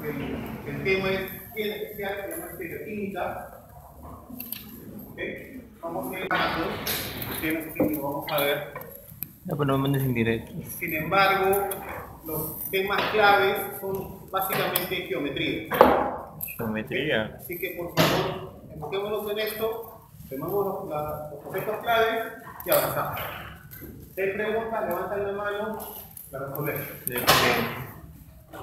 el tema es el especial, se llama estereoquímica. ¿Okay? Vamos a ir vamos a ver. No, pero no me mandes indirecto. Sin embargo, los temas claves son básicamente geometría. Geometría. Así que por favor, enfoquémonos en esto, tomamos los conceptos claves y avanzamos. Si hay preguntas, levantan la mano para responder.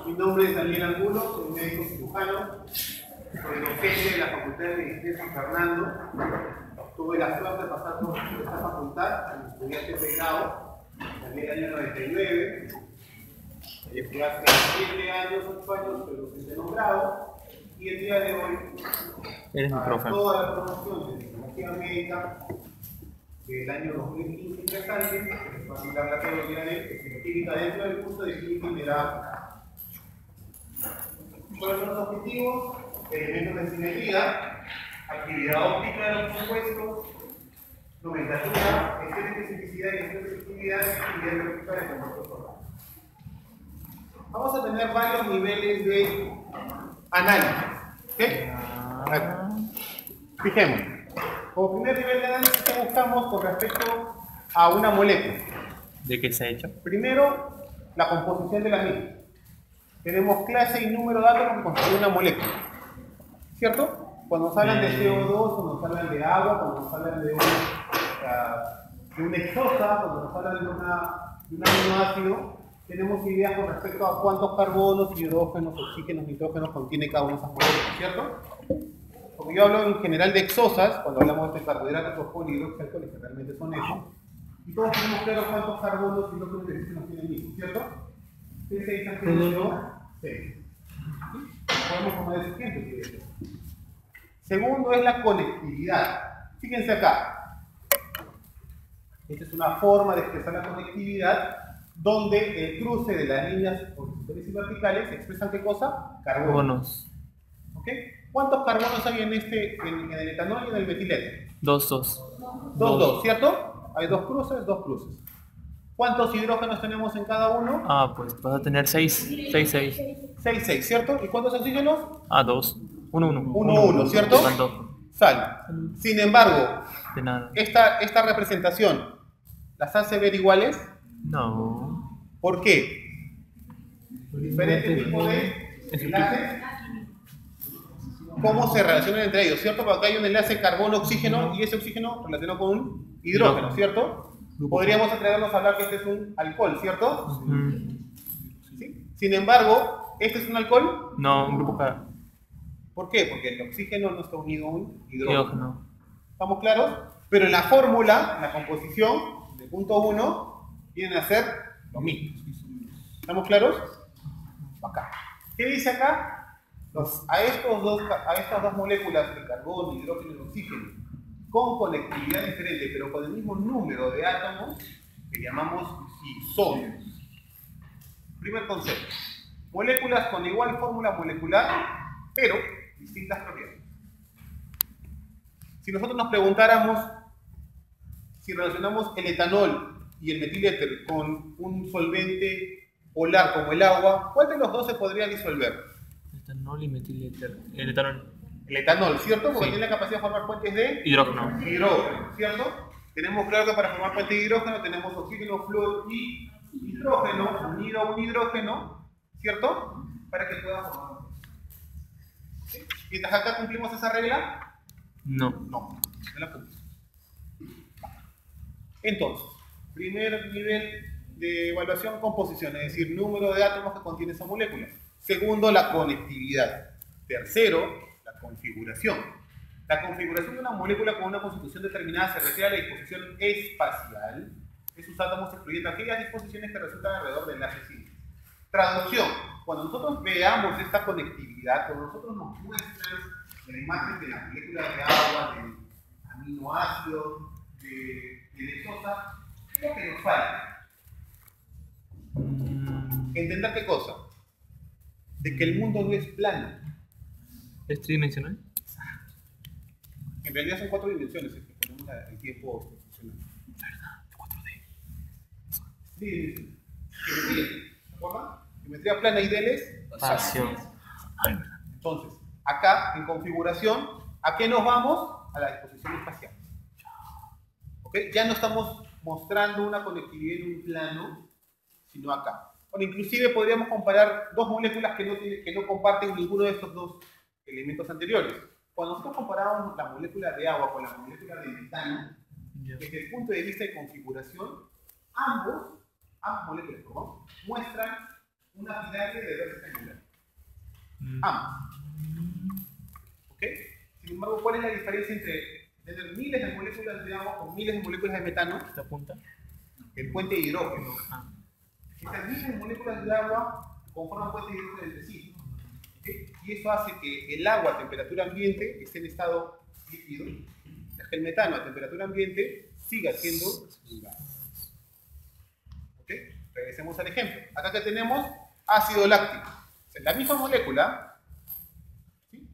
Mi nombre es Daniel Angulo, soy médico cirujano, soy docente de la Facultad de Medicina San Fernando. Tuve la suerte de pasar por esta facultad como estudiante de grado en el año 99. Fui hace 7 años, 8 años, pero docente nombrado. Y el día de hoy, eres mi profe. Toda la promoción de tecnología médica del año 2015 interesante, que es fácil hablar todo el día de química dentro del curso de química integral. ¿Cuáles son los objetivos? Elementos de simetría, actividad óptica de los compuestos, nomenclatura, especificidad y especificidad y diagnóstica de compuestos orgánicos. Vamos a tener varios niveles de análisis. ¿Okay? Fijemos. Como primer nivel de análisis, ¿qué buscamos con respecto a una molécula? ¿De qué se ha hecho? Primero, la composición de la misma. Tenemos clase y número de átomos que constituyen una molécula. ¿Cierto? Cuando nos hablan de CO2, cuando nos hablan de agua, cuando nos hablan de una exosa, cuando nos hablan de un aminoácido, tenemos ideas con respecto a cuántos carbonos, hidrógenos, oxígenos, nitrógenos contiene cada una de esas moléculas, ¿cierto? Como yo hablo en general de exosas, cuando hablamos de carbohidratos, fosforo y hidroxialcoholes, que realmente son eso, y todos tenemos claro cuántos carbonos, hidrógenos y oxígenos tiene el mismo, ¿cierto? ¿Qué se dice aquí? Sí. Podemos tomar ese ejemplo. Segundo es la conectividad. Fíjense acá. Esta es una forma de expresar la conectividad donde el cruce de las líneas horizontales y verticales expresan ¿qué cosa? Carbonos. ¿Ok? ¿Cuántos carbonos hay en el etanol y en el metiléter? 2, ¿cierto? Hay 2 cruces. ¿Cuántos hidrógenos tenemos en cada uno? Ah, pues vas a tener 6, 6, ¿cierto? ¿Y cuántos oxígenos? 2. 1, 1, ¿cierto? Sal. Sin embargo, de nada. Esta representación, ¿las hace ver iguales? No. ¿Por qué? Diferentes tipos de enlaces. ¿Cómo se relacionan entre ellos? ¿Cierto? Porque acá hay un enlace carbono-oxígeno y ese oxígeno relacionado con un hidrógeno, ¿cierto? Podríamos atrevernos a hablar que este es un alcohol, ¿cierto? ¿Sí? Sin embargo, ¿este es un alcohol? No, un grupo K. ¿Por qué? Porque el oxígeno no está unido a un hidrógeno. ¿Estamos claros? Pero en la fórmula, en la composición del punto 1, vienen a ser lo mismo. ¿Estamos claros? Acá. ¿Qué dice acá? A estas dos moléculas de carbono, hidrógeno y oxígeno, con conectividad diferente, pero con el mismo número de átomos, que llamamos isómeros. Primer concepto. Moléculas con igual fórmula molecular, pero distintas propiedades. Si nosotros nos preguntáramos si relacionamos el etanol y el metiléter con un solvente polar como el agua, ¿cuál de los dos se podría disolver? Etanol y metiléter. El etanol. El etanol, ¿cierto? Porque sí. tiene la capacidad de formar puentes de hidrógeno, ¿cierto? Tenemos claro que para formar puentes de hidrógeno tenemos oxígeno, flúor y hidrógeno unido a un hidrógeno, ¿cierto? Para que pueda formar. ¿Sí? ¿Mientras acá cumplimos esa regla? No la cumplimos. Entonces, primer nivel de evaluación, composición, es decir, número de átomos que contiene esa molécula. Segundo, la conectividad. Tercero, la configuración. La configuración de una molécula con una constitución determinada se refiere a la disposición espacial de sus átomos, excluyendo aquellas disposiciones que resultan alrededor del enlace simples. Traducción. Cuando nosotros veamos esta conectividad, cuando nosotros nos muestran la imagen de las moléculas de agua, de aminoácidos, de exosa, ¿qué es lo que nos falta? ¿Entender qué cosa? De que el mundo no es plano. ¿Es tridimensional? En realidad son 4 dimensiones, es que ponemos el tiempo funcionando. ¿Verdad? 4D. Sí, geometría. ¿Se acuerdan? Geometría plana y del espacio. Ay, verdad. Entonces, acá en configuración, ¿a qué nos vamos? A la disposición espacial. ¿Ok? Ya no estamos mostrando una conectividad en un plano, sino acá. Bueno, inclusive podríamos comparar dos moléculas que no comparten ninguno de estos dos elementos anteriores. Cuando nosotros comparamos la molécula de agua con la molécula de metano, Ya. desde el punto de vista de configuración, ambas moléculas, perdón, muestran una pirámide de reversa triangular. Ambas. ¿Ok? Sin embargo, ¿cuál es la diferencia entre tener miles de moléculas de agua con miles de moléculas de metano? ¿Esta punta? El puente de hidrógeno. Ah. Estas mismas moléculas de agua conforman puentes de hidrógeno entre sí. ¿Ok? Y eso hace que el agua a temperatura ambiente esté en estado líquido, mientras que el metano a temperatura ambiente siga siendo un gas. ¿Ok? Regresemos al ejemplo. Acá que tenemos ácido láctico. O sea, la misma molécula, ¿sí?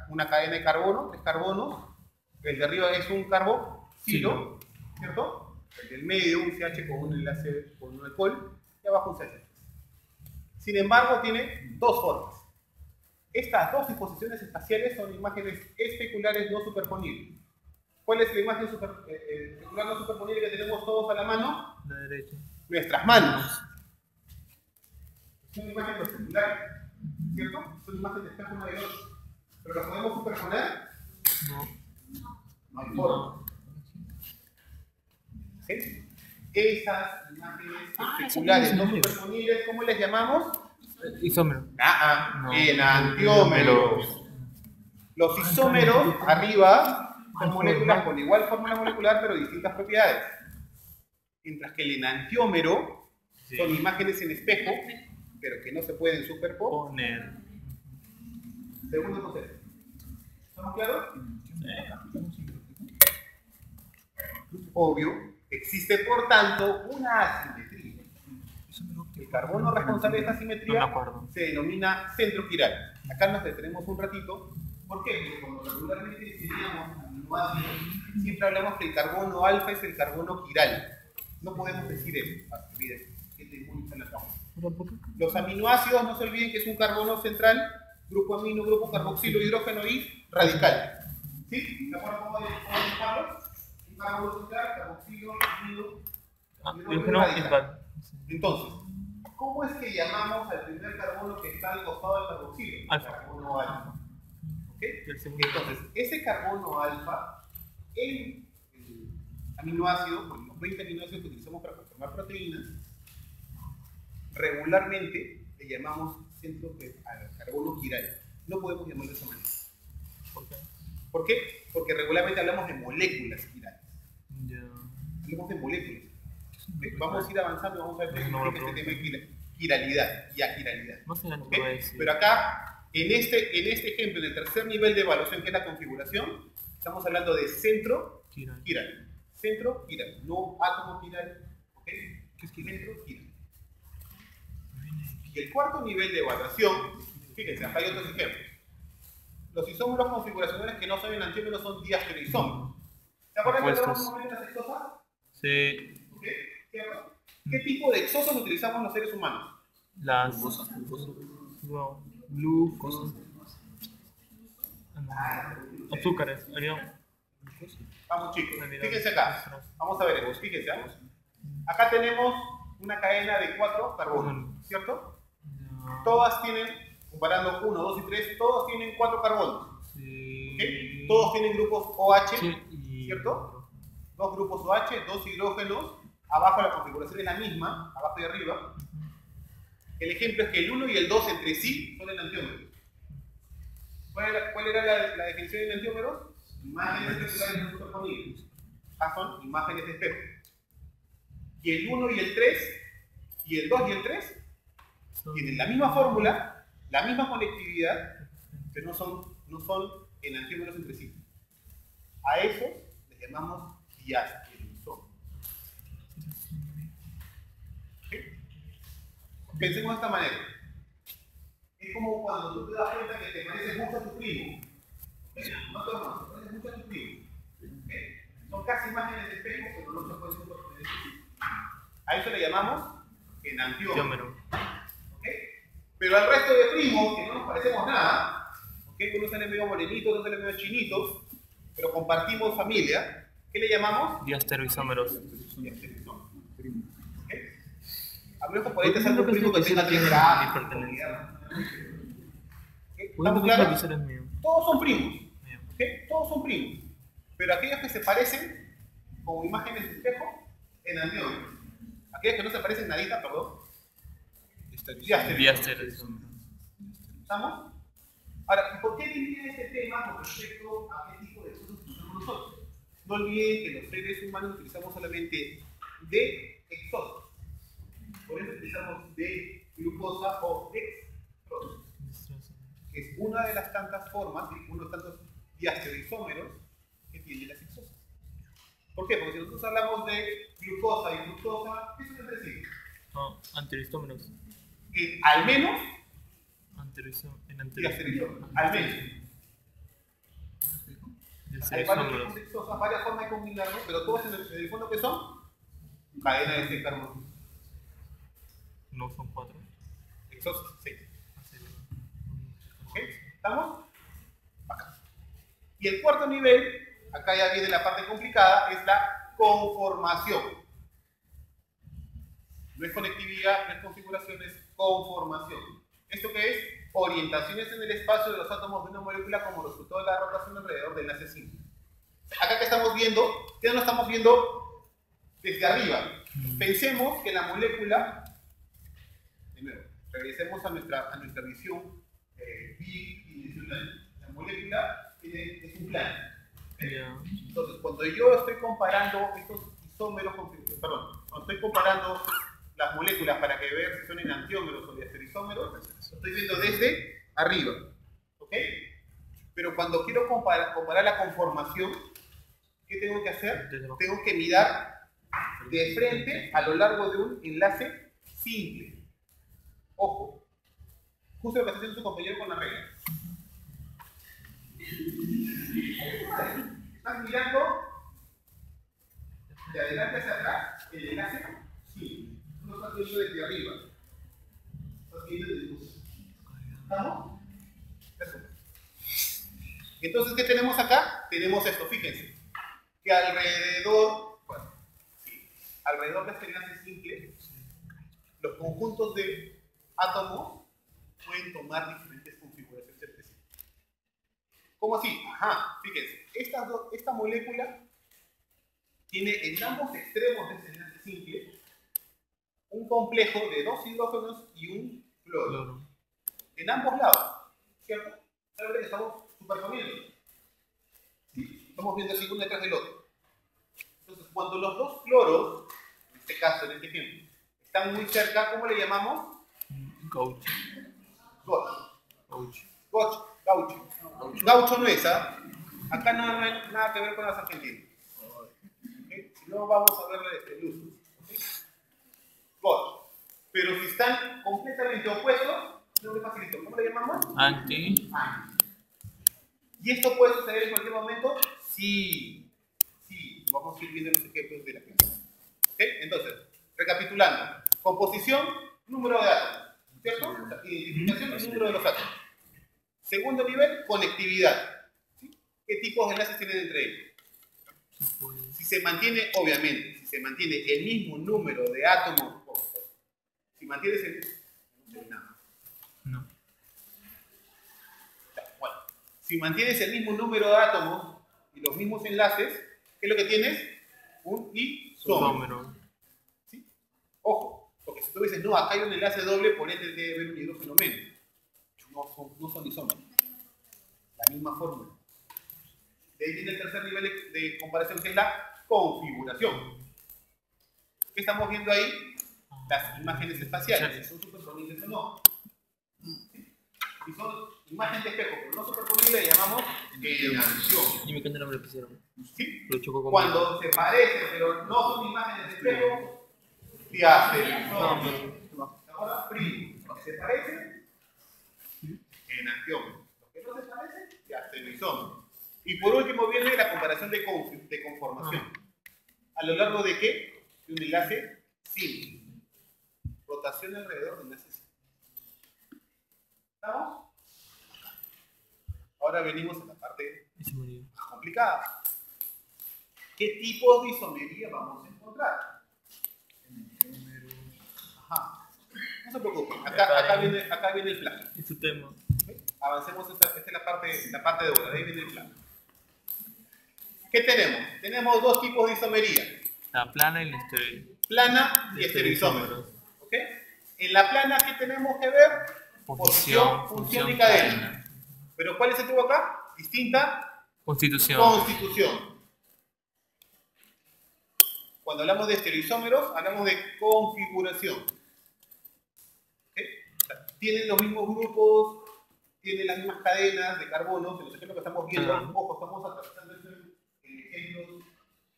Una cadena de carbono, 3 carbonos. El de arriba es un carboxilo, ¿cierto? El del medio, un CH con un enlace con un alcohol, y abajo un CH. Sin embargo, tiene dos formas. Estas dos disposiciones espaciales son imágenes especulares no superponibles. ¿Cuál es la imagen especular no superponible que tenemos todos a la mano? La derecha. Nuestras manos. Son imágenes especulares, ¿cierto? Son imágenes de espejo uno del otro. ¿Pero las podemos superponer? No. No hay forma. ¿Sí? Esas imágenes especulares no superponibles, ¿cómo les llamamos? Isómero. No. Enantiómeros. Los isómeros arriba son moléculas con igual fórmula molecular pero distintas propiedades. Mientras que el enantiómero son imágenes en espejo pero que no se pueden superponer. Segundo concepto. ¿Estamos claros? Obvio, existe por tanto una asimetría. El carbono responsable de esta asimetría se denomina centro quiral. Acá nos detenemos un ratito. ¿Por qué? Porque cuando regularmente enseñamos aminoácidos, siempre hablamos que el carbono alfa es el carbono quiral. No podemos decir eso. Miren, que te gusta la cama. Los aminoácidos, no se olviden que es un carbono central, grupo amino, grupo carboxilo, hidrógeno y radical. ¿Sí? ¿De acuerdo cómo dibujarlo? Un carbono central, carboxilo, amino, hidrógeno y radical. Entonces, ¿cómo es que llamamos al primer carbono que está al costado del carboxilo? Alfa. Carbono alfa. ¿Okay? Entonces, ese carbono alfa, el aminoácido, los 20 aminoácidos que utilizamos para conformar proteínas, regularmente le llamamos centro al carbono quiral. No podemos llamarlo de esa manera. ¿Por qué? ¿Por qué? Porque regularmente hablamos de moléculas quirales. Ya. Hablamos de moléculas. ¿Okay? Vamos a ir avanzando y vamos a ver este tema de quiralidad y aquiralidad. No sé lo ¿Okay? que va a decir. Pero acá, en este ejemplo, en el tercer nivel de evaluación, que es la configuración, estamos hablando de centro quiral. Centro quiral, no átomo quiral. ¿Ok? ¿Qué es centro quiral? Y el cuarto nivel de evaluación, fíjense, acá hay otros ejemplos. Los isómeros configuracionales que no son enantiómeros son diastereoisómeros. ¿Se acuerdan que hablamos un momento de las exosas? Sí. ¿Ok? ¿Qué tipo de exosas utilizamos los seres humanos? Las glucosas. Azúcares. Vamos chicos, fíjense acá. Vamos a ver, fíjense. Acá tenemos una cadena de 4 carbonos, ¿cierto? Todas tienen, comparando 1, 2 y 3, todos tienen 4 carbonos. ¿Okay? Todos tienen grupos OH, ¿cierto? 2 grupos OH, 2 hidrógenos. Abajo la configuración es la misma, abajo y arriba. El ejemplo es que el 1 y el 2 entre sí son enantiómeros. ¿Cuál era la definición de enantiómeros? Imágenes especulares no superponibles. Acá son imágenes de espejo. Y el 1 y el 3, y el 2 y el 3, tienen la misma fórmula, la misma conectividad, pero no son enantiómeros entre sí. A esos les llamamos diastereoisómeros. ¿Okay? Pensemos de esta manera. Es como cuando tú te das cuenta que te pareces mucho a tu primo. No te hermano, te pareces mucho a tu primo. ¿Okay? Son casi imágenes de espejo, pero no se pueden superponer. A eso le llamamos enantiómero. ¿Okay? Pero al resto de primos, que no nos parecemos nada, Que uno sale medio morenito, otro sale medio chinito, pero compartimos familia. ¿Qué le llamamos? Diastereoisómeros. Diastereoisómeros. ¿Ok? A menos que por ahí te salga un primo que tenga 10 gramos. ¿Estamos claros? Todos son primos. ¿Ok? Todos son primos. Pero aquellos que se parecen, como imágenes de espejo, enantiómeros. Aquellos que no se parecen nadita, perdón. Diastereoisómeros. ¿Estamos? Ahora, ¿y por qué diría este tema con respecto a qué tipo de cosas utilizamos nosotros? No olviden que los seres humanos utilizamos solamente D-hexosa. Por eso utilizamos D-glucosa o dextrosa, que es una de las tantas formas, uno de los tantos diastereoisómeros que tienen las hexosas. ¿Por qué? Porque si nosotros hablamos de glucosa y fructosa, ¿qué suele decir? No, antihistómeros. Que al menos Diastereoisómeros. al menos. Hay varias hexosas, varias formas de combinarlos, pero todos en el fondo ¿qué son? Cadena de este carbono. No son 4. Hexosas, sí. ¿Ok? ¿Estamos? Acá. Y el cuarto nivel, acá ya viene la parte complicada, es la conformación. No es conectividad, no es configuración, es conformación. ¿Esto qué es? Orientaciones en el espacio de los átomos de una molécula como resultado de la rotación alrededor del enlace simple. Acá que estamos viendo, ya no estamos viendo desde arriba. Pensemos que la molécula, de nuevo, regresemos a nuestra visión bidimensional. La molécula es un plano. Entonces, cuando yo estoy comparando estos isómeros, cuando estoy comparando las moléculas para que vean si son enantiómeros o diastereoisómeros, lo estoy viendo desde arriba. ¿Ok? Pero cuando quiero comparar la conformación, ¿qué tengo que hacer? Tengo que mirar de frente a lo largo de un enlace simple. Ojo, justo lo que está haciendo su compañero con la regla. Estás mirando de adelante hacia atrás el enlace simple. No estás viendo desde arriba. Estás viendo desde el. ¿Estamos? Perfecto. Entonces, ¿qué tenemos acá? Tenemos esto, fíjense. Que alrededor de este enlace simple, los conjuntos de átomos pueden tomar diferentes configuraciones entre sí. ¿Cómo así? Ajá, fíjense. Esta molécula tiene en ambos extremos de este enlace simple un complejo de 2 hidrógenos y un cloro. En ambos lados, ¿cierto? Ahora estamos superponiendo. ¿Sí? Estamos viendo así uno detrás del otro. Entonces, cuando los dos cloros, en este caso, en este ejemplo, están muy cerca, ¿cómo le llamamos? Gaucho. Gaucho no es, ¿ah? Acá no hay nada que ver con las argentinas. ¿Okay? Si no, vamos a ver el uso. ¿Okay? Gaucho. Pero si están completamente opuestos, no me facilito. ¿Cómo le llamamos? Anti. ¿Y esto puede suceder en cualquier momento? Sí. Vamos a ir viendo los ejemplos de la clase. ¿Okay? Entonces, recapitulando. Composición, número de átomos. ¿Cierto? Identificación del número de los átomos. Segundo nivel, conectividad. ¿Sí? ¿Qué tipos de enlaces tienen entre ellos? Si se mantiene, obviamente, si se mantiene el mismo número de átomos, si mantienes el... No sé nada. No. Bueno, si mantienes el mismo número de átomos y los mismos enlaces, ¿qué es lo que tienes? Un isómero. ¿Sí? Ojo, porque si tú dices, no, acá hay un enlace doble, por ende debe haber un hidrógeno menos. No son isómeros. La misma fórmula. De ahí viene el tercer nivel de comparación, que es la configuración. ¿Qué estamos viendo ahí? Las imágenes espaciales, si son superponibles o no. Si son imágenes de espejo, pero no superponibles, le llamamos enantiómero. Dime qué nombre le pusieron. ¿Sí? Lo chocó con Cuando se parecen, pero no son imágenes de espejo, diastereoisómeros. Ahora, primo. Los que se parecen, enantiómero. Los que no se parecen, diastereoisómeros. Y por último viene la comparación de conformación. ¿A lo largo de qué? De un enlace simple. Rotación alrededor del enlace simple. ¿Estamos? Ahora venimos a la parte Isomería. más complicada. ¿Qué tipos de isomería vamos a encontrar? Ajá. No se preocupen, acá viene el plan. Es tu tema. ¿Ok? Avancemos, esta es la parte de ahora, ahí viene el plan. ¿Qué tenemos? Tenemos dos tipos de isomería. La plana y la estéreo. Plana y estereoisómeros. ¿Ok? En la plana, ¿qué tenemos que ver? Posición, función y cadena. Pero ¿cuál es el tipo acá? Distinta Constitución. constitución. Cuando hablamos de estereoisómeros, hablamos de configuración. ¿Ok? Tienen los mismos grupos, tienen las mismas cadenas de carbono, en los ejemplos que estamos viendo, Ajá. ojo, estamos atravesando ejemplos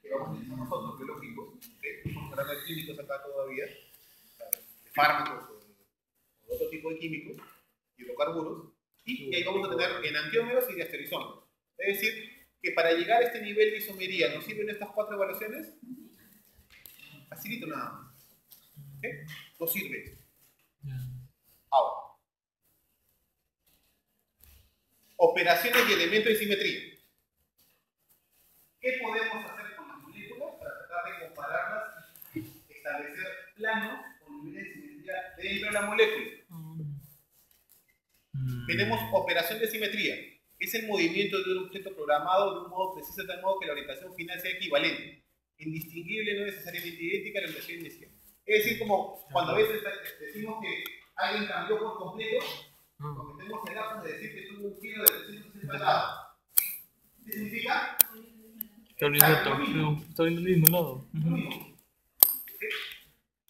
que vamos a utilizar nosotros, biológicos, ¿ok? Estamos hablando de químicos acá todavía, de fármacos o de otro tipo de químicos, hidrocarburos, y ahí vamos a tener enantiómeros y diastereoisómeros. Es decir, que para llegar a este nivel de isomería, ¿nos sirven estas 4 evaluaciones? Facilito nada más. ¿Ok? No sirve. Ya. Ahora. Operaciones y elementos de simetría. ¿Qué podemos hacer con las moléculas para tratar de compararlas y establecer planos con niveles de simetría dentro de la molécula? Tenemos operación de simetría, que es el movimiento de un objeto programado de un modo preciso, de tal modo que la orientación final sea equivalente, indistinguible, no necesariamente idéntica a la orientación inicial. Es decir, como cuando a veces decimos que alguien cambió por completo, cometemos el lapsus de decir que tuvo un giro de 360 grados. ¿Qué significa? Está viendo el mismo lado. Lo mismo.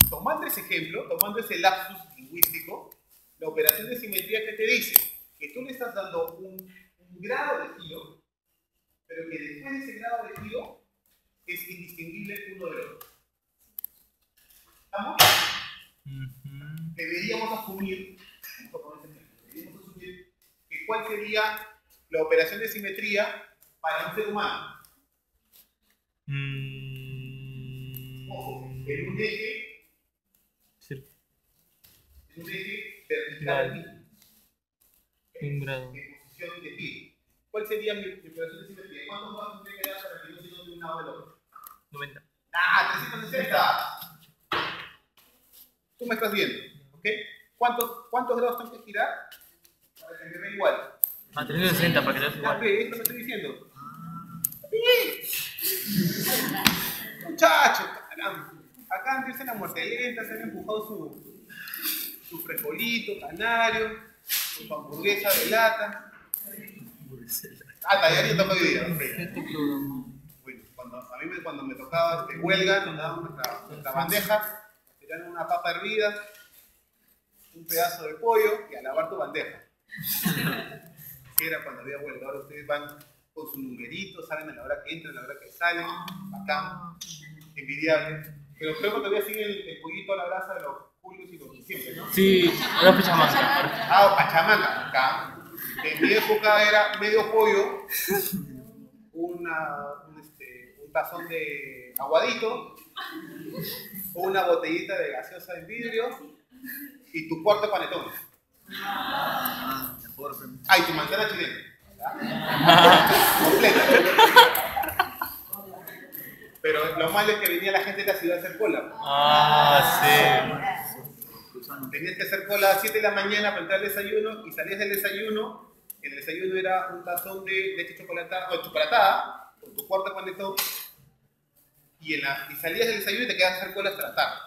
Tomando ese ejemplo, tomando ese lapsus lingüístico, la operación de simetría que te dice que tú le estás dando un grado de giro, pero que después de ese grado de giro es indistinguible uno del otro. ¿Estamos? Deberíamos asumir, que cuál sería la operación de simetría para un ser humano. Ojo, en un eje, Sí. en un eje vertical mismo. Un grado. En posición de pie. ¿Cuál sería mi operación de simetría? ¿Cuántos grados tendría que dar para que no se note un lado del otro? 90. ¡Ah! 360. Tú me estás viendo, ¿ok? ¿Cuántos grados tengo que girar para que me vea igual? A 360 para que te veas Ya igual. ve, esto me estoy diciendo. Muchachos, caramba. Acá empieza la muerte lenta, se han empujado su frijolito, canario, su hamburguesa de lata. Tallarín toca hoy día. Bueno, cuando me tocaba huelga, nos daban nuestra bandeja, te dan una papa hervida, un pedazo de pollo y a lavar tu bandeja. Así era cuando había huelga. Ahora ustedes van con su numerito, saben a la hora que entran, a la hora que salen, bacán, envidiable. Pero creo que todavía sigue el pollito a la brasa de los julios y los diciembre, ¿no? Sí, una Pachamama. Ah, Pachamama, acá. En mi época era medio pollo, un tazón de aguadito, una botellita de gaseosa en vidrio y tu cuarto panetón. Ah, y tu manzana chilena. Completa. Pero lo malo es que venía la gente de la ciudad a hacer cola. Ah, sí. Tenías que hacer cola a las 7 de la mañana para entrar al desayuno y salías del desayuno. El desayuno era un tazón de leche chocolatada o chocolatada con tu cuarto panetón y salías del desayuno y te quedabas a hacer cola hasta la tarde.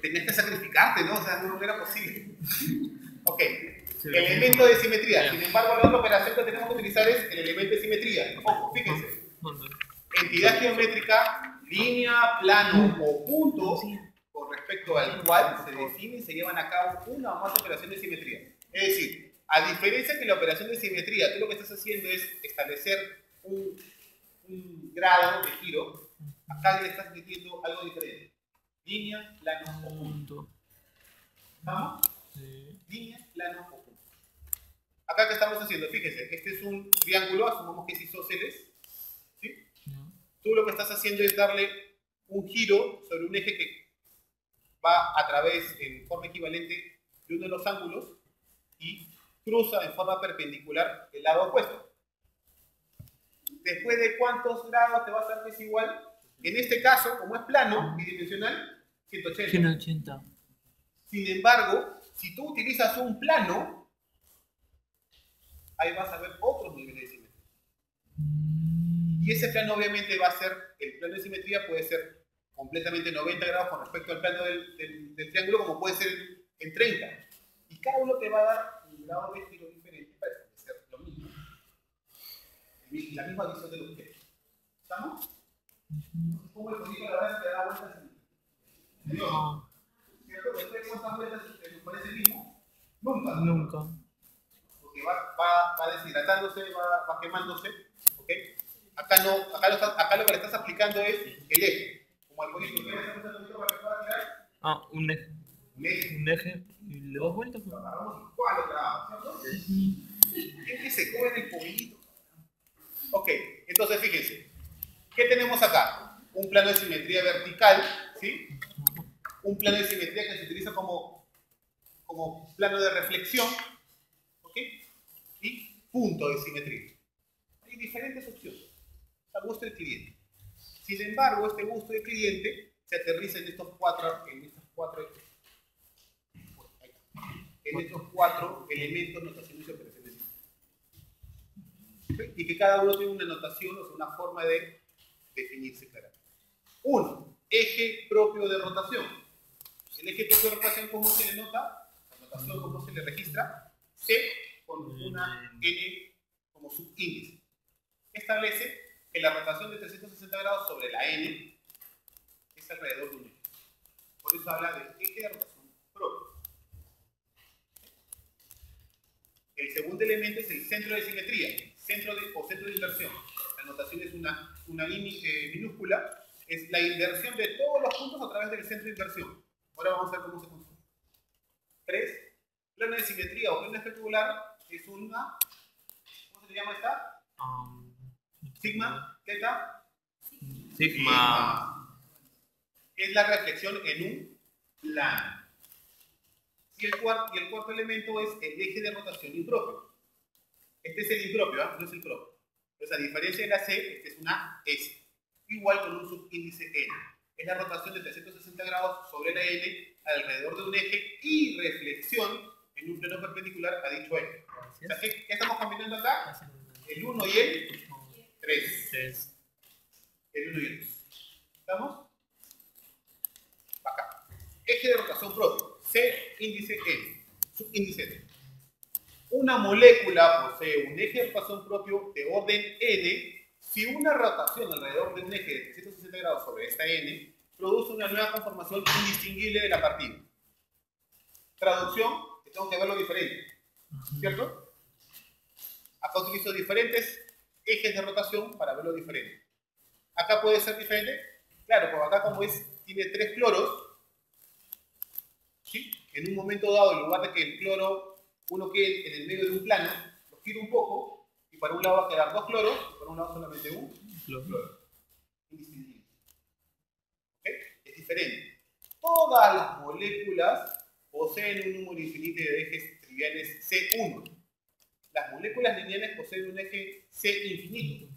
Tenías que sacrificarte, ¿no? O sea, no era posible. Ok. Elemento de simetría. Sin embargo, la otra operación que tenemos que utilizar es el elemento de simetría. Ojo, fíjense. Entidad geométrica, línea, plano o punto con respecto al cual se define y se llevan a cabo una o más operaciones de simetría. Es decir, a diferencia que la operación de simetría, tú lo que estás haciendo es establecer un grado de giro, acá le estás metiendo algo diferente. Línea, plano o punto. ¿Vamos? Sí. Línea, plano o punto. Acá que estamos haciendo, fíjense, este es un triángulo, asumamos que es isósceles. ¿Sí? Tú lo que estás haciendo es darle un giro sobre un eje que va a través, en forma equivalente, de uno de los ángulos y cruza en forma perpendicular el lado opuesto. ¿Después de cuántos grados te vas a dar que es igual? En este caso, como es plano, bidimensional, 180. 180. Sin embargo, si tú utilizas un plano, ahí vas a ver otros niveles de simetría. Y ese plano obviamente va a ser, el plano de simetría puede ser completamente 90 grados con respecto al plano del triángulo, como puede ser en 30. Y cada uno te va a dar un grado de giro diferente para establecer lo mismo. La misma visión del objeto. ¿Estamos? Como el cosito a la vez te da vueltas en Dios. ¿Cierto? Después de cuántas vueltas te parece el mismo. Nunca. Nunca. Porque va deshidratándose, va quemándose. ¿Ok? Acá lo que le estás aplicando es el eje. Como el bonito. ¿Quieres hacer un bonito para que pueda tirar? Ah, un eje. Un eje. Un eje. ¿Y le das vuelta? Lo agarramos igual lo grabamos, ¿cierto? Es que se come el pollito. Ok, entonces fíjense. ¿Qué tenemos acá? Un plano de simetría vertical, ¿sí? Un plano de simetría que se utiliza como plano de reflexión, ¿ok? Y punto de simetría. Hay diferentes opciones, a gusto del cliente. Sin embargo, este gusto del cliente se aterriza en estos cuatro elementos, notaciones y operaciones. ¿Okay? Y que cada uno tiene una notación, o sea, una forma de definirse claramente. Uno, eje propio de rotación. El eje propio de rotación, ¿cómo se le nota? La notación, ¿cómo se le registra? C con una N como subíndice. Establece que la rotación de 360 grados sobre la N es alrededor de un eje. Por eso habla de eje de rotación propio. El segundo elemento es el centro de simetría, centro de inversión. La notación es una minúscula, es la inversión de todos los puntos a través del centro de inversión. Ahora vamos a ver cómo se construye. 3. Plano de simetría o plano especular es una, ¿cómo se llama esta? Sigma, teta. Sigma. Es la reflexión en un plano. Y el cuarto elemento es el eje de rotación impropio. Este es el impropio, no es el propio. Entonces, a diferencia de la C, este es una S. Igual con un subíndice N. Es la rotación de 360 grados sobre la N alrededor de un eje y reflexión en un plano perpendicular a dicho eje. O sea, ¿qué estamos combinando acá? El 1 y el 3. El 1 y el 3. ¿Estamos? Acá. Eje de rotación propio. C, índice N. Subíndice N. Una molécula posee un eje de rotación propio de orden N si una rotación alrededor de un eje de 360 grados sobre esta N produce una nueva conformación indistinguible de la partida. Traducción, que tengo que verlo diferente, ¿cierto? Acá utilizo diferentes ejes de rotación para verlo diferente. Acá puede ser diferente, claro, porque acá como tiene 3 cloros, ¿sí? En un momento dado, en lugar de que el cloro, uno quede en el medio de un plano, lo giro un poco, y para un lado va a quedar 2 cloros, y para un lado solamente un cloro. Indistinguible. ¿Ok? Es diferente. Todas las moléculas poseen un número infinito de ejes triviales C1. Las moléculas lineales poseen un eje C infinito,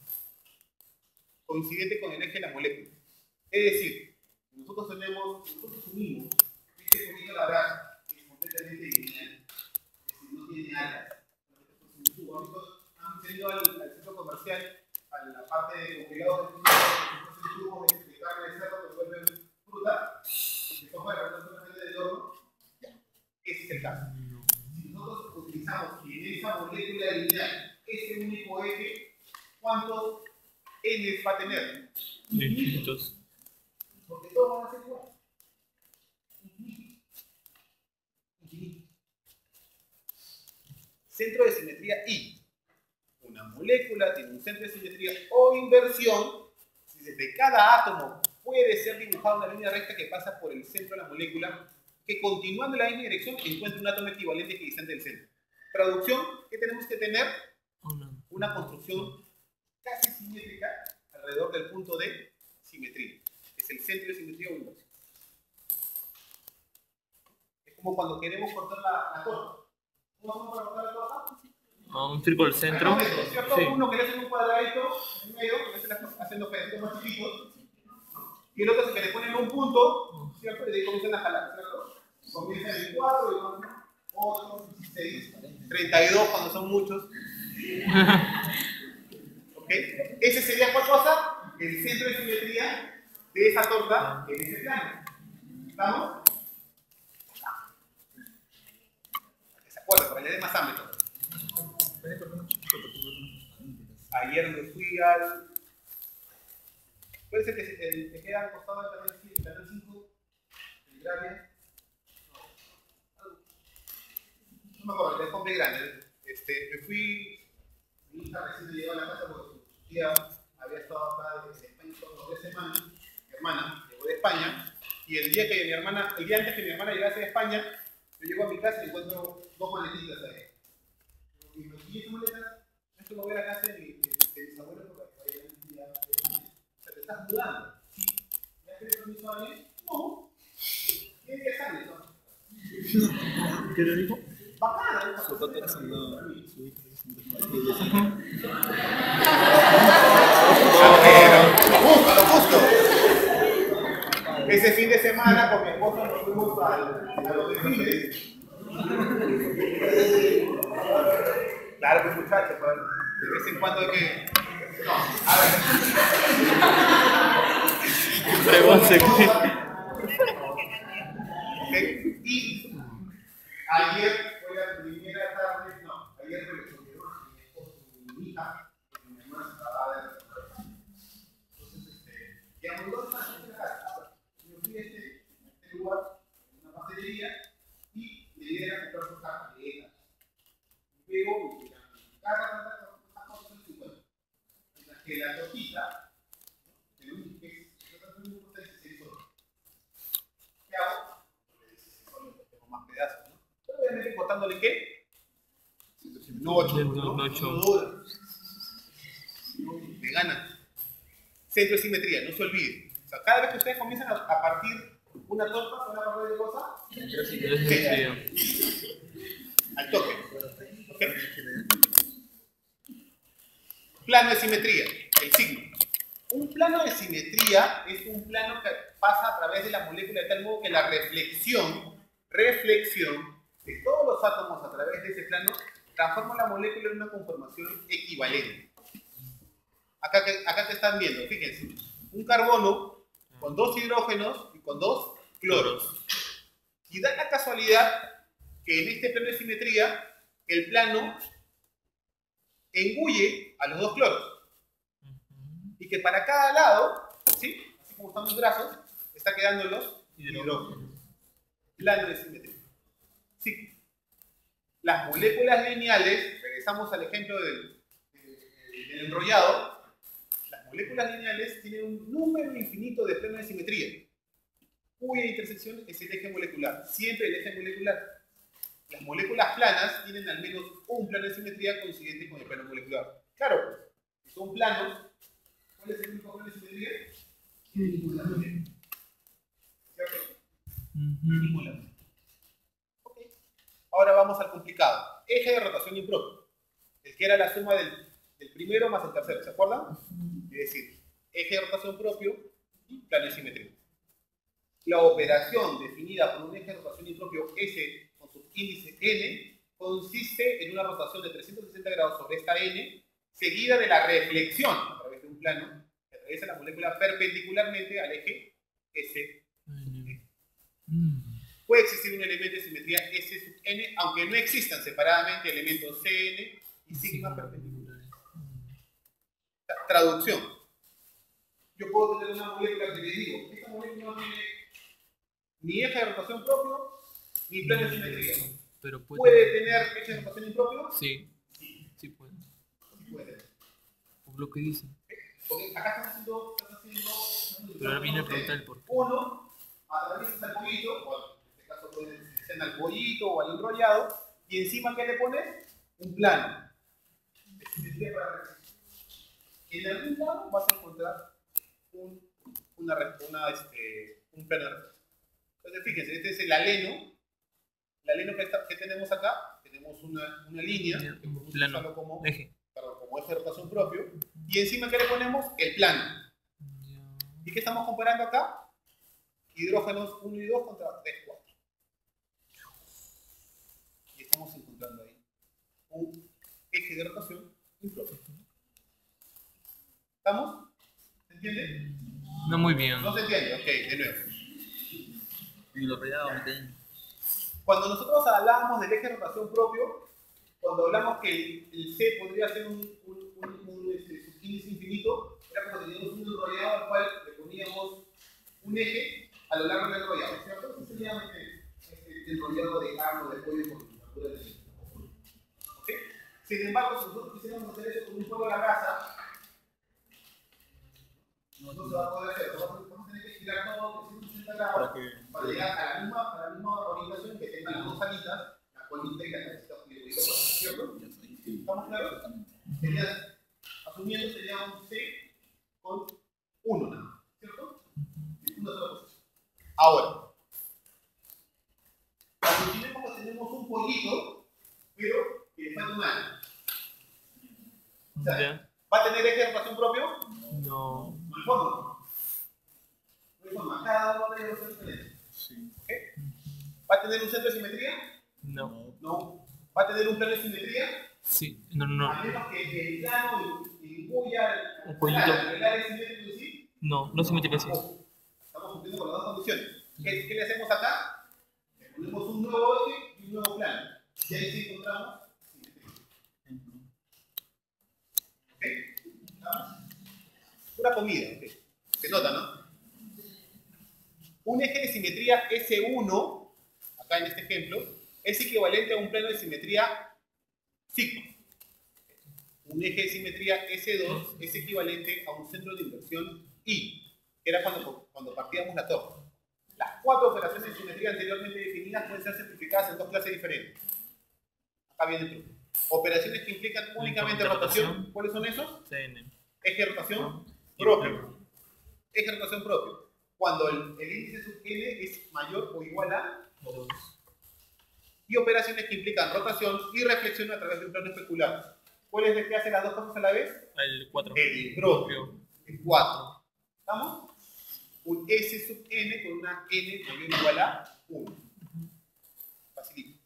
coincidente con el eje de la molécula. Es decir, nosotros unimos este poquito la brasa, que es completamente lineal, es decir, no tiene alas. Han ido al centro comercial, a la parte de congelados de tubos de carne de cerdo que vuelven fruta, que son para la del horno. Ese es el caso. Si nosotros utilizamos en esa molécula lineal ese único eje, ¿cuántos N va a tener? Infinitos. Porque todos van a ser iguales. Infinito. Centro de simetría I. Una molécula tiene un centro de simetría o inversión si desde cada átomo puede ser dibujada una línea recta que pasa por el centro de la molécula que continuando en la misma dirección encuentra un átomo equivalente equidistante del centro. Traducción, ¿qué tenemos que tener? Una construcción casi simétrica alrededor del punto de simetría. Es el centro de simetría o inversión. Es como cuando queremos cortar la torta. ¿Cómo vamos a cortar la torta? A un círculo al centro. ¿Cierto? Sí. Uno que le hace un cuadradito en medio, que le hacen los pedacitos más chiquitos, y el otro es que le ponen un punto, ¿cierto? Y de ahí comienzan a jalar, ¿cierto? Comienzan en 4, y van 8, 16, 32 cuando son muchos. ¿Ok? Ese sería cuál cosa? El centro de simetría de esa torta en ese plano. ¿Estamos? Para que se acuerden, para que le dé más ámbito. Ayer me fui al... ¿Cuál es el que queda al costado del canal 5? ¿El Gravia? No me acuerdo, el hombre grande. Me fui... Mi hija recién llegó a la casa porque su tía había estado acá desde España por 3 semanas. Mi hermana llegó de España. Y el día antes que mi hermana llegase de España, yo llego a mi casa y encuentro 2 maletitas ahí. Y me dije, ¿y esas maletas? Esto lo voy a la casa de mis abuelos porque ahí ya o sea, te estás mudando. ¿Sí? ¿Ya tienes permiso a alguien? No. Tiene 10 años, ¿no? ¿Qué le dijo? Bacana, Su papá está haciendo su hija. Lo justo. Ese fin de semana con mi esposa nos fuimos a los desfiles. Claro que muchachos, de vez en cuando hay que... No, a ver. Okay. Y ayer fue la primera tarde, no, ayer fue el mi esposo y mi hija, porque mi hermana se acababa de recuperar. Entonces, llevamos 2 años en la casa. Yo fui a este lugar, en una pastelería, y la idea era comprar sus cartas. Luego, cada cosa es 50. Mientras que la tortita, que es 16 soles. ¿Qué hago? Tengo más pedazos, ¿no? Pero obviamente cortándole ¿qué? No 8, ¿no? 8 horas. Me gana. Centro de simetría, no se olvide. O sea, cada vez que ustedes comienzan a partir una torta, ¿van a partir de cosa? Sí. Al toque. ¿Ok? Plano de simetría, el signo. Un plano de simetría es un plano que pasa a través de la molécula de tal modo que la reflexión de todos los átomos a través de ese plano transforma la molécula en una conformación equivalente. Acá te están viendo, fíjense, un carbono con 2 hidrógenos y con 2 cloros. Y da la casualidad que en este plano de simetría el plano engulle a los 2 cloros. Y que para cada lado, ¿sí? Así como están los brazos, está quedando los hidrógenos. Plano de simetría. Sí. Las moléculas lineales, regresamos al ejemplo del enrollado, las moléculas lineales tienen un número infinito de planos de simetría, cuya intersección es el eje molecular, siempre el eje molecular. Las moléculas planas tienen al menos un plano de simetría coincidente con el plano molecular. Claro, si son planos, ¿cuál es el único plano de simetría? ¿Cierto? Okay. Ahora vamos al complicado. Eje de rotación impropio. El que era la suma del primero más el tercero, ¿se acuerdan? Es decir, eje de rotación propio y plano de simetría. La operación definida por un eje de rotación impropio S con su índice n consiste en una rotación de 360 grados sobre esta n, seguida de la reflexión a través de un plano que atraviesa la molécula perpendicularmente al eje S. Puede existir un elemento de simetría S sub n, aunque no existan separadamente elementos Cn y sigma perpendiculares. Traducción. Yo puedo tener una molécula que le digo, esta molécula no tiene ni eje de rotación propio, ni plano de simetría. Pero ¿Puede tener eje de rotación impropio? Sí. Sí puede. Sí puede. Por lo que dice. Porque acá están haciendo pero ahora viene a preguntar el por qué. Uno, atraviesas al pollito, o en este caso puede ser al pollito o al enrollado, y encima ¿qué le pones? Un plano. De simetría para reflexión. En algún lado vas a encontrar un plano de reflexión. Entonces fíjense, este es el aleno. El aleno que tenemos acá, tenemos tenemos una línea que podemos Plano. usarlo como, Eje. perdón, como eje de rotación propio, y encima que le ponemos el plano. Ya. ¿Y qué estamos comparando acá? Hidrógenos 1 y 2 contra 3, 4. Y estamos encontrando ahí un eje de rotación impropio. ¿Estamos? ¿Se entiende? No muy bien. No se entiende, ok, de nuevo. Y lo rayado, me tengo. Cuando nosotros hablábamos del eje de rotación propio, cuando hablamos que el C podría ser un subíndice infinito, era como teníamos un enrollado al cual le poníamos un eje a lo largo del enrollado, ¿cierto? Ese sería este enrollado de carne de pollo con altura de ¿ok? Sin embargo, si nosotros quisiéramos hacer eso con un pollo a la brasa, no se va a poder hacer. Vamos a tener que girar todo 360 grados para llegar a la misma orientación que tengan las dos alitas, la colita y la cabecita jurídica, ¿cierto? ¿Estamos claros? Sería, asumiendo, sería un C con 1 nada más, ¿cierto? Una sola posición. Ahora, imaginemos que tenemos un pollito, pero que le falta un ala. O sea, Ya. ¿va a tener eje de rotación propio? No. No hay forma. No hay forma. Cada uno de ellos es diferente. Sí. ¿Ok? ¿Va a tener un centro de simetría? No. No. ¿Va a tener un plano de simetría? Sí. No, no, A no. menos que el plano incluya Un pollito. el área simétrico en sí. No, no simétrica sí. Estamos cumpliendo con las dos condiciones. ¿Qué le hacemos acá? Le ponemos un nuevo eje y un nuevo plano. Y ahí sí encontramos simetría. ¿Ok? ¿Estamos? Pura comida, ¿ok? Se nota, ¿no? Un eje de simetría S1, acá en este ejemplo, es equivalente a un plano de simetría sigma. Un eje de simetría S2 es equivalente a un centro de inversión I, que era cuando partíamos la torre. Las 4 operaciones de simetría anteriormente definidas pueden ser simplificadas en 2 clases diferentes. Acá viene el truco. Operaciones que implican únicamente rotación. ¿Cuáles son esos? CN. Eje de rotación propio. Eje de rotación propio. Cuando el índice sub n es mayor o igual a 2. Y operaciones que implican rotación y reflexión a través de un plano especular. ¿Cuál es el que hace las dos cosas a la vez? El 4. El impropio. El 4. ¿Estamos? Un S sub n con una n mayor o igual a 1. Facilito.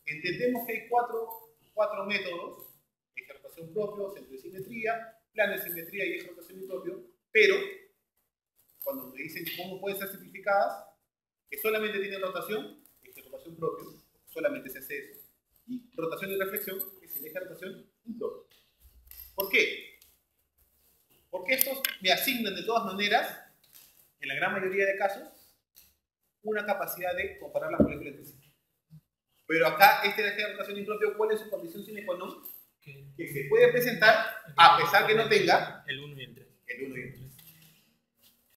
Entendemos que hay cuatro métodos: eje de rotación propio, centro de simetría, plano de simetría y eje de rotación impropio, pero cuando me dicen cómo pueden ser simplificadas, que solamente tienen rotación, eje de rotación propio, solamente se hace eso, y rotación y reflexión, que es el eje de rotación impropio. ¿Por qué? Porque estos me asignan de todas maneras, en la gran mayoría de casos, una capacidad de comparar las moléculas entre sí. Pero acá, este eje de rotación impropio, ¿cuál es su condición sine qua non? Que se puede presentar a pesar que no tenga el 1 y el 3.